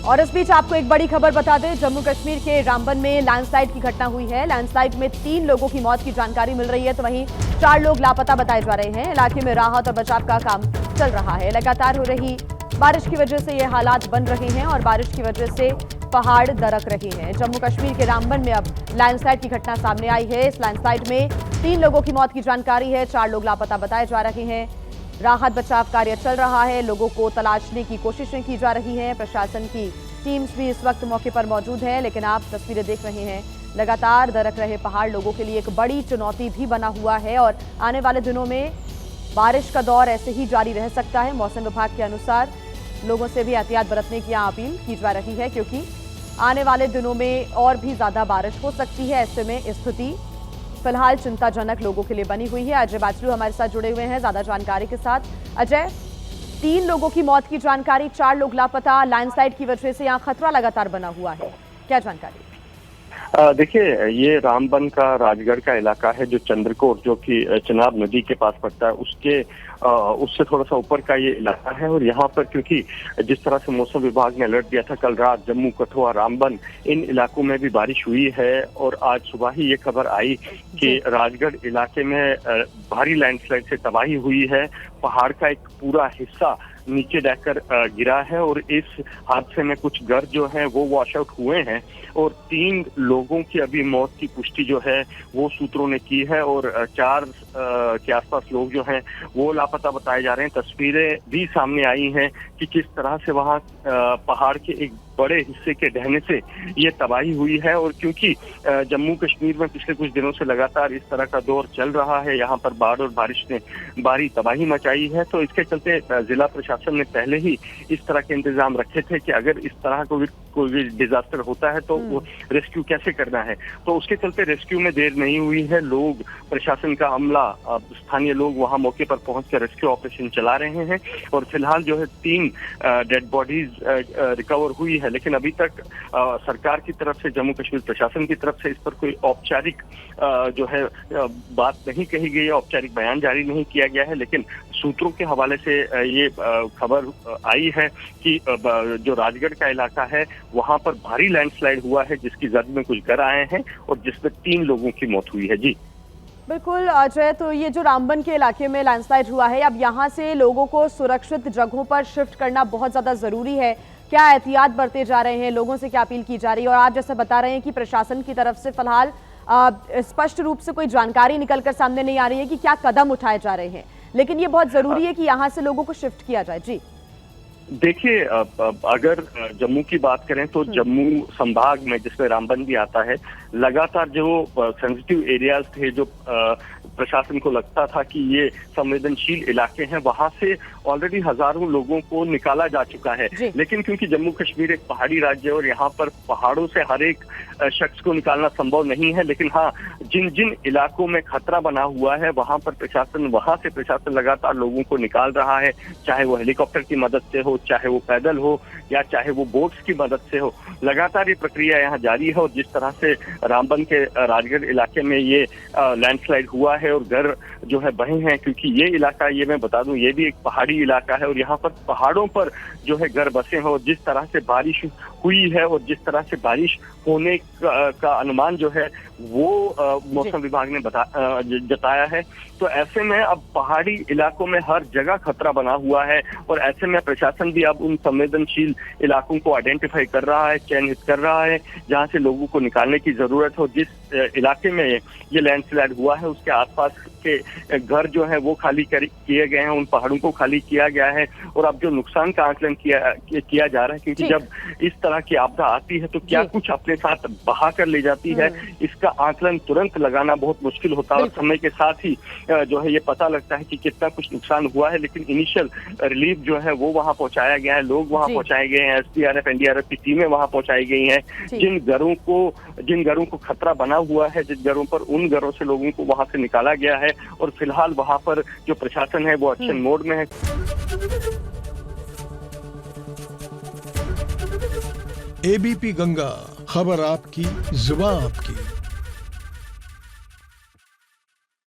और इस बीच आपको एक बड़ी खबर बता दें, जम्मू कश्मीर के रामबन में लैंडस्लाइड की घटना हुई है। लैंडस्लाइड में 3 लोगों की मौत की जानकारी मिल रही है, तो वहीं 4 लोग लापता बताए जा रहे हैं। इलाके में राहत और बचाव का काम चल रहा है। लगातार हो रही बारिश की वजह से ये हालात बन रहे हैं और बारिश की वजह से पहाड़ दरक रहे हैं। जम्मू कश्मीर के रामबन में अब लैंडस्लाइड की घटना सामने आई है। इस लैंडस्लाइड में 3 लोगों की मौत की जानकारी है, 4 लोग लापता बताए जा रहे हैं। राहत बचाव कार्य चल रहा है, लोगों को तलाशने की कोशिशें की जा रही हैं। प्रशासन की टीम्स भी इस वक्त मौके पर मौजूद है, लेकिन आप तस्वीरें देख रहे हैं, लगातार दरक रहे पहाड़ लोगों के लिए एक बड़ी चुनौती भी बना हुआ है और आने वाले दिनों में बारिश का दौर ऐसे ही जारी रह सकता है। मौसम विभाग के अनुसार लोगों से भी एहतियात बरतने की यहाँ अपील की जा रही है, क्योंकि आने वाले दिनों में और भी ज्यादा बारिश हो सकती है। ऐसे में स्थिति फिलहाल चिंताजनक लोगों के लिए बनी हुई है। अजय बाचलू हमारे साथ जुड़े हुए हैं ज्यादा जानकारी के साथ। अजय, 3 लोगों की मौत की जानकारी, 4 लोग लापता, लैंडस्लाइड की वजह से यहाँ खतरा लगातार बना हुआ है, क्या जानकारी? देखिए, ये रामबन का राजगढ़ का इलाका है, जो चंद्रकोट जो कि चिनाब नदी के पास पड़ता है, उससे थोड़ा सा ऊपर का ये इलाका है। और यहाँ पर क्योंकि जिस तरह से मौसम विभाग ने अलर्ट दिया था कल रात, जम्मू कठुआ रामबन इन इलाकों में भी बारिश हुई है। और आज सुबह ही ये खबर आई कि राजगढ़ इलाके में भारी लैंडस्लाइड से तबाही हुई है। पहाड़ का एक पूरा हिस्सा नीचे जाकर गिरा है और इस हादसे में कुछ घर जो है वो वॉश आउट हुए हैं और 3 लोगों की अभी मौत की पुष्टि जो है वो सूत्रों ने की है और 4 के आसपास लोग जो हैं वो लापता बताए जा रहे हैं। तस्वीरें भी सामने आई हैं कि किस तरह से वहाँ पहाड़ के एक बड़े हिस्से के ढहने से ये तबाही हुई है। और क्योंकि जम्मू कश्मीर में पिछले कुछ दिनों से लगातार इस तरह का दौर चल रहा है, यहाँ पर बाढ़ और बारिश ने भारी तबाही मचाई है, तो इसके चलते जिला प्रशासन ने पहले ही इस तरह के इंतजाम रखे थे कि अगर इस तरह कोई भी डिजास्टर होता है तो वो रेस्क्यू कैसे करना है। तो उसके चलते रेस्क्यू में देर नहीं हुई है। लोग, प्रशासन का अमला, स्थानीय लोग वहां मौके पर पहुंचकर रेस्क्यू ऑपरेशन चला रहे हैं और फिलहाल जो है 3 डेड बॉडीज रिकवर हुई है। लेकिन अभी तक सरकार की तरफ से, जम्मू कश्मीर प्रशासन की तरफ से इस पर कोई औपचारिक जो है बात नहीं कही गई है, औपचारिक बयान जारी नहीं किया गया है। लेकिन सूत्रों के हवाले से ये खबर आई है कि जो राजगढ़ का इलाका है वहां पर भारी लैंडस्लाइड हुआ है, जिसकी जद में कुछ घर आए हैं और जिसमें 3 लोगों की मौत हुई है। जी बिल्कुल अजय, तो ये जो रामबन के इलाके में लैंडस्लाइड हुआ है, अब यहाँ से लोगों को सुरक्षित जगहों पर शिफ्ट करना बहुत ज्यादा जरूरी है। क्या एहतियात बरते जा रहे हैं, लोगों से क्या अपील की जा रही है? और आप जैसे बता रहे हैं कि प्रशासन की तरफ से फिलहाल स्पष्ट रूप से कोई जानकारी निकलकर सामने नहीं आ रही है कि क्या कदम उठाए जा रहे हैं, लेकिन ये बहुत जरूरी है कि यहाँ से लोगों को शिफ्ट किया जाए। जी देखिए, अगर जम्मू की बात करें तो जम्मू संभाग में, जिसमें रामबन भी आता है, लगातार जो सेंसिटिव एरियाज थे, जो प्रशासन को लगता था कि ये संवेदनशील इलाके हैं, वहां से ऑलरेडी हजारों लोगों को निकाला जा चुका है। लेकिन क्योंकि जम्मू कश्मीर एक पहाड़ी राज्य है और यहाँ पर पहाड़ों से हर एक शख्स को निकालना संभव नहीं है, लेकिन हाँ, जिन जिन इलाकों में खतरा बना हुआ है वहां से प्रशासन लगातार लोगों को निकाल रहा है, चाहे वो हेलीकॉप्टर की मदद से हो, चाहे वो पैदल हो, या चाहे वो बोट्स की मदद से हो। लगातार ये प्रक्रिया यहाँ जारी है। और जिस तरह से रामबन के राजगढ़ इलाके में ये लैंडस्लाइड हुआ है और घर जो है बहे हैं, क्योंकि ये इलाका, ये मैं बता दूं, ये भी एक पहाड़ी इलाका है और यहाँ पर पहाड़ों पर जो है घर बसे हैं। और जिस तरह से बारिश हुई है और जिस तरह से बारिश होने का अनुमान जो है वो मौसम विभाग ने जताया है, तो ऐसे में अब पहाड़ी इलाकों में हर जगह खतरा बना हुआ है। और ऐसे में प्रशासन भी अब उन संवेदनशील इलाकों को आइडेंटिफाई कर रहा है, चयनित कर रहा है, जहां से लोगों को निकालने की जरूरत हो। जिस इलाके में ये लैंडस्लाइड हुआ है उसके आसपास के घर जो है वो खाली किए गए हैं, उन पहाड़ों को खाली किया गया है। और अब जो नुकसान का आकलन किया जा रहा है, क्योंकि जब इस तरह की आपदा आती है तो क्या कुछ अपने साथ बहा कर ले जाती है, इसका आकलन तुरंत लगाना बहुत मुश्किल होता है। और समय के साथ ही जो है ये पता लगता है कि कितना कुछ नुकसान हुआ है। लेकिन इनिशियल रिलीफ जो है वो वहां पहुंचाया गया है, लोग वहां पहुंचाए गए हैं, एसडीआरएफ, एनडीआरएफ की टीमें वहां पहुंचाई गई हैं। जिन घरों को खतरा बना हुआ है, जिन घरों पर, उन घरों से लोगों को वहां से निकाला गया है। और फिलहाल वहां पर जो प्रशासन है वो एक्शन मोड में है। एबीपी गंगा, खबर आपकी, जुबान आपकी।